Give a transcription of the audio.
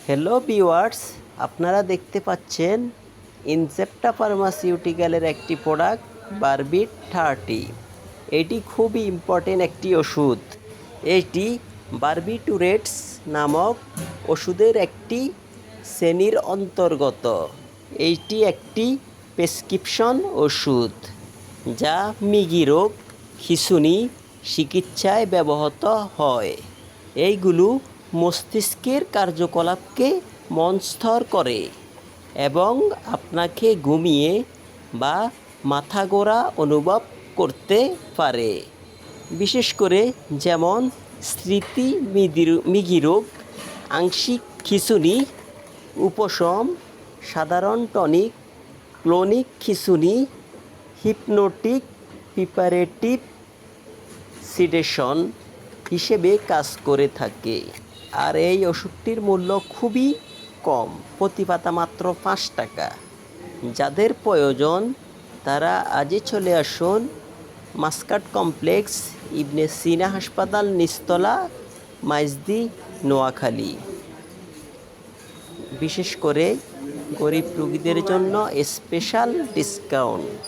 Hello viewers, আপনারা দেখতে পাচ্ছেন ইনসেপ্টা ফার্মাসিউটিক্যালের একটি প্রোডাক্ট বারবিট 30। এটি খুবই ইম্পর্টেন্ট একটি ওষুধ। এটি বারবিটুরেটস নামক ওষুধের একটি শ্রেণীর অন্তর্গত। এইটি একটি প্রেসক্রিপশন ওষুধ যা মৃগী রোগ, খিঁচুনি চিকিৎসায় ব্যবহৃত হয়। এইগুলো মস্তিষ্কের কার্যকলাপকে মন্থর করে এবং আপনাকে ঘুমিয়ে বা মাথা ঘোরা অনুভব করতে পারে। বিশেষ করে যেমন স্মৃতি মৃগী রোগ, আংশিক খিঁচুনি, উপশম, সাধারণ টনিক, ক্রনিক খিঁচুনি, হিপনোটিক প্রিপারেটিভ সিডেশন হিসেবে কাজ করে থাকে। আর এই ওষুধটির মূল্য খুবই কম, প্রতি পাতা মাত্র 5 টাকা। যাদের প্রয়োজন তারা আজই চলে আসুন মাস্কাট কমপ্লেক্স, ইবনে সিনা হাসপাতাল, নিচতলা, মাইজদি, নোয়াখালী। বিশেষ করে গরিব রোগীদের জন্য স্পেশাল ডিসকাউন্ট।